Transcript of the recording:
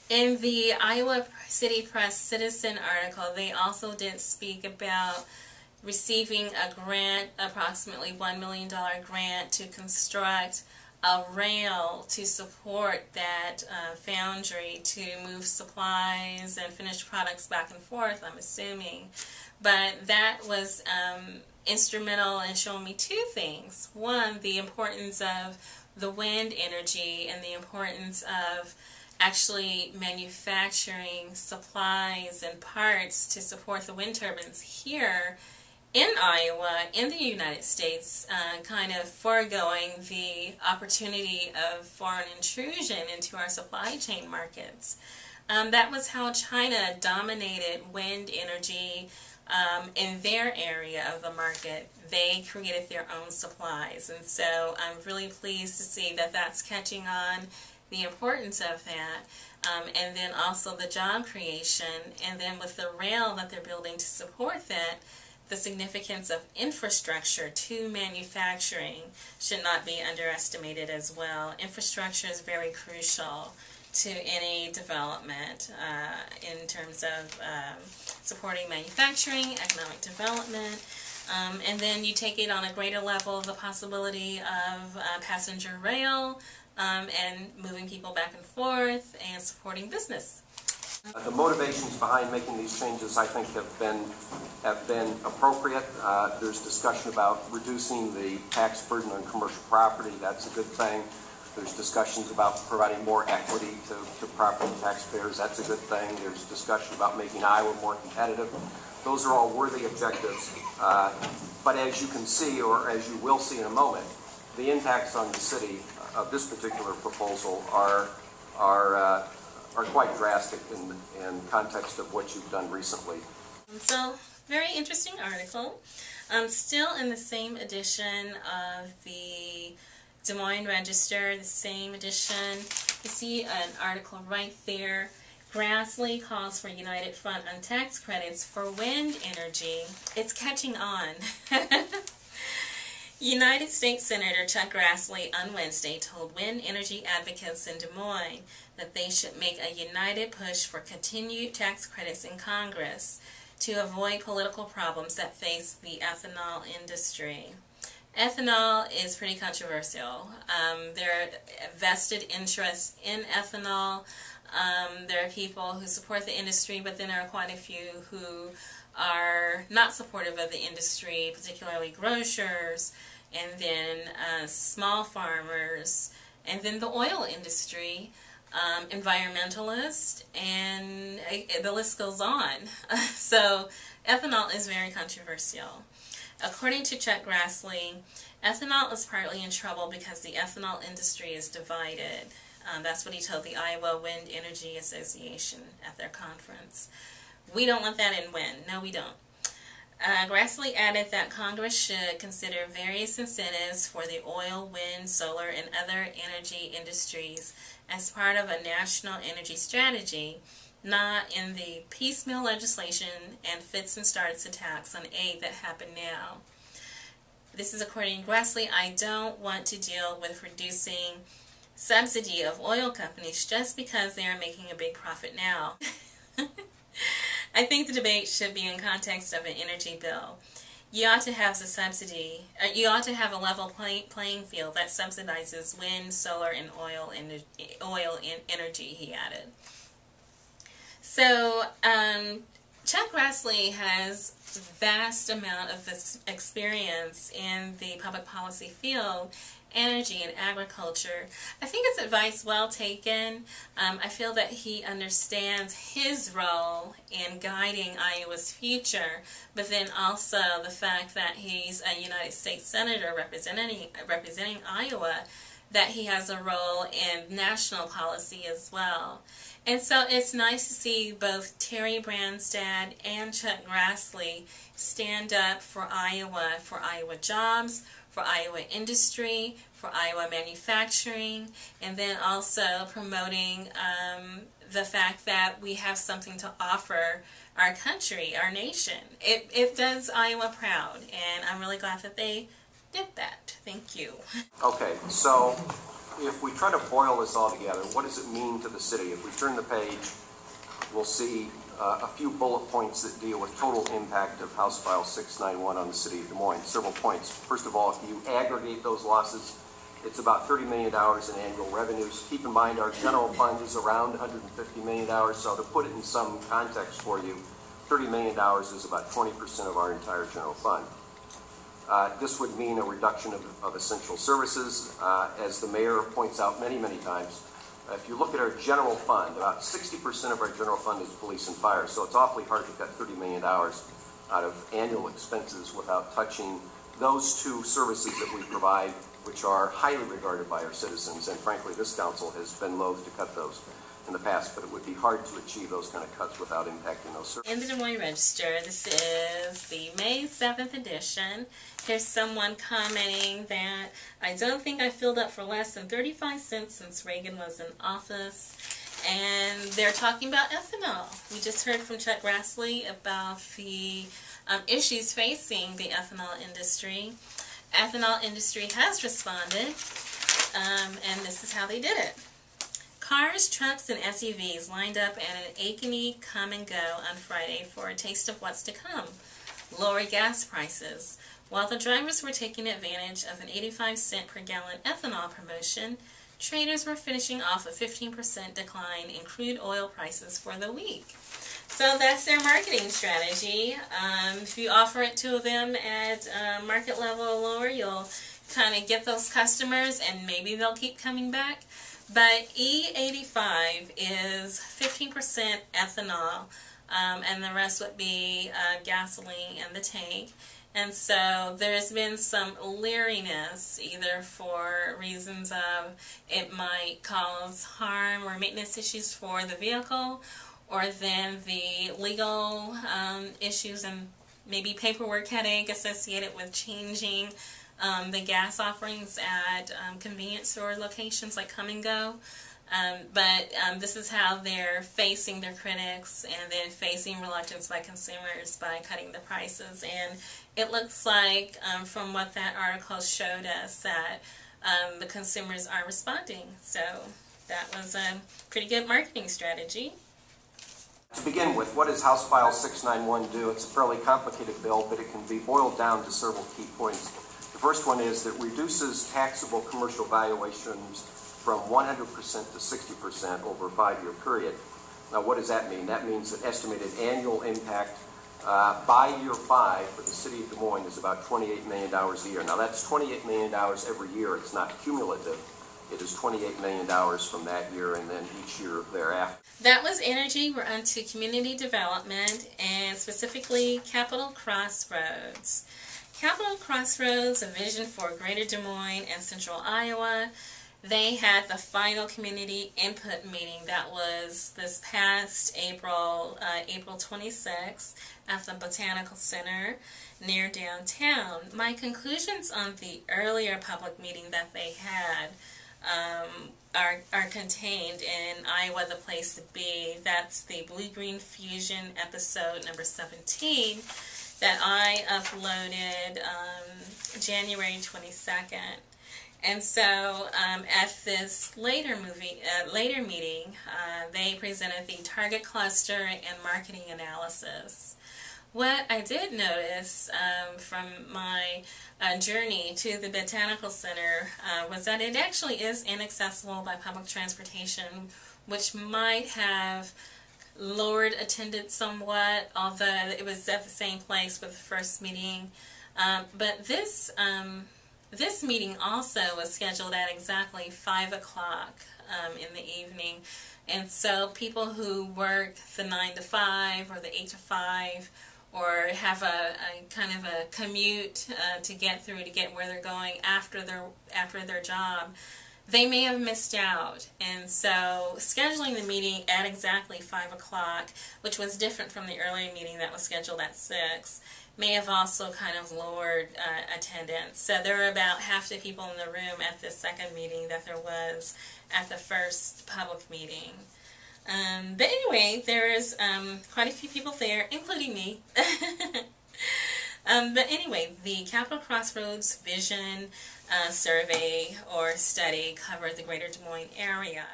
In the Iowa City Press Citizen article, they also did speak about receiving a grant, approximately $1 million grant, to construct a rail to support that foundry to move supplies and finished products back and forth, I'm assuming. But that was instrumental in showing me two things. One, the importance of the wind energy and the importance of actually manufacturing supplies and parts to support the wind turbines here in Iowa, in the United States, kind of foregoing the opportunity of foreign intrusion into our supply chain markets. That was how China dominated wind energy in their area of the market. They created their own supplies, and so I'm really pleased to see that that's catching on, the importance of that, and then also the job creation, and then with the rail that they're building to support that, the significance of infrastructure to manufacturing should not be underestimated as well. Infrastructure is very crucial to any development in terms of supporting manufacturing, economic development, and then you take it on a greater level, the possibility of passenger rail, and moving people back and forth and supporting business. The motivations behind making these changes, I think, have been appropriate. There's discussion about reducing the tax burden on commercial property. That's a good thing. There's discussions about providing more equity to property taxpayers. That's a good thing. There's discussion about making Iowa more competitive. Those are all worthy objectives. But as you can see, or as you will see in a moment, the impacts on the city of this particular proposal are quite drastic in context of what you've done recently. So, very interesting article. Still in the same edition of the Des Moines Register, the same edition, you see an article right there. Grassley calls for United Front on tax credits for wind energy. It's catching on. United States Senator Chuck Grassley on Wednesday told wind energy advocates in Des Moines that they should make a united push for continued tax credits in Congress to avoid political problems that face the ethanol industry. Ethanol is pretty controversial. There are vested interests in ethanol. There are people who support the industry, but then there are quite a few who are not supportive of the industry, particularly grocers, and then small farmers, and then the oil industry, environmentalists, and the list goes on. So ethanol is very controversial. According to Chuck Grassley, ethanol is partly in trouble because the ethanol industry is divided. That's what he told the Iowa Wind Energy Association at their conference. We don't want that in wind. No, we don't. Grassley added that Congress should consider various incentives for the oil, wind, solar, and other energy industries as part of a national energy strategy, not in the piecemeal legislation and fits and starts attacks on aid that happen now. This is according to Grassley. I don't want to deal with reducing subsidy of oil companies just because they are making a big profit now. I think the debate should be in context of an energy bill. You ought to have the subsidy, you ought to have a level playing field that subsidizes wind, solar, and oil energy, he added. So, Chuck Grassley has a vast amount of this experience in the public policy field, energy and agriculture. I think it's advice well taken. I feel that he understands his role in guiding Iowa's future, but then also the fact that he's a United States Senator representing Iowa, that he has a role in national policy as well. And so it's nice to see both Terry Branstad and Chuck Grassley stand up for Iowa jobs, for Iowa industry, for Iowa manufacturing, and then also promoting the fact that we have something to offer our country, our nation. It does Iowa proud, and I'm really glad that they did that. Thank you. Okay, so if we try to boil this all together, what does it mean to the city? If we turn the page, we'll see a few bullet points that deal with total impact of House File 691 on the city of Des Moines. Several points. First of all, if you aggregate those losses, it's about $30 million in annual revenues. Keep in mind our general fund is around $150 million, so to put it in some context for you, $30 million is about 20% of our entire general fund. This would mean a reduction of essential services. As the mayor points out many, many times, if you look at our general fund, about 60% of our general fund is police and fire, so it's awfully hard to cut $30 million out of annual expenses without touching those two services that we provide, which are highly regarded by our citizens, and frankly, this council has been loath to cut those in the past, but it would be hard to achieve those kind of cuts without impacting those services. In the Des Moines Register, this is the May 7th edition. Here's someone commenting that I don't think I filled up for less than 35 cents since Reagan was in office. And they're talking about ethanol. We just heard from Chuck Grassley about the issues facing the ethanol industry. Ethanol industry has responded, and this is how they did it. Cars, trucks, and SUVs lined up at an Ankeny Come and Go on Friday for a taste of what's to come. Lower gas prices. While the drivers were taking advantage of an 85-cent per gallon ethanol promotion, traders were finishing off a 15% decline in crude oil prices for the week. So that's their marketing strategy. If you offer it to them at market level or lower, you'll kind of get those customers and maybe they'll keep coming back. But E85 is 15% ethanol, and the rest would be gasoline in the tank. And so there's been some leeriness, either for reasons of it might cause harm or maintenance issues for the vehicle, or then the legal issues and maybe paperwork headache associated with changing the gas offerings at convenience store locations like Come and Go. But this is how they're facing their critics and then facing reluctance by consumers by cutting the prices. And it looks like from what that article showed us that the consumers are responding. So that was a pretty good marketing strategy. To begin with, what does House File 691 do? It's a fairly complicated bill, but it can be boiled down to several key points. The first one is that it reduces taxable commercial valuations from 100% to 60% over a 5-year period. Now, what does that mean? That means that estimated annual impact by year 5 for the city of Des Moines is about $28 million a year. Now, that's $28 million every year. It's not cumulative. It is $28 million from that year and then each year thereafter. That was energy. We're on to community development and specifically Capital Crossroads. Capital Crossroads, a vision for Greater Des Moines and Central Iowa. They had the final community input meeting that was this past April 26th at the Botanical Center near downtown. My conclusions on the earlier public meeting that they had are contained in Iowa, the Place to Be. That's the Blue.Green.Fusion episode number 17 that I uploaded January 22nd. And so at this later meeting, they presented the target cluster and marketing analysis. What I did notice from my journey to the Botanical Center was that it actually is inaccessible by public transportation, which might have lowered attendance somewhat, although it was at the same place with the first meeting. But this meeting also was scheduled at exactly 5 o'clock in the evening. And so people who work the 9 to 5 or the 8 to 5 or have a kind of a commute to get through to get where they're going after their job, they may have missed out. And so scheduling the meeting at exactly 5 o'clock, which was different from the earlier meeting that was scheduled at 6, may have also kind of lowered attendance. So there were about half the people in the room at this second meeting that there was at the first public meeting. But anyway, there's quite a few people there, including me. But anyway, the Capital Crossroads vision, survey or study covered the greater Des Moines area.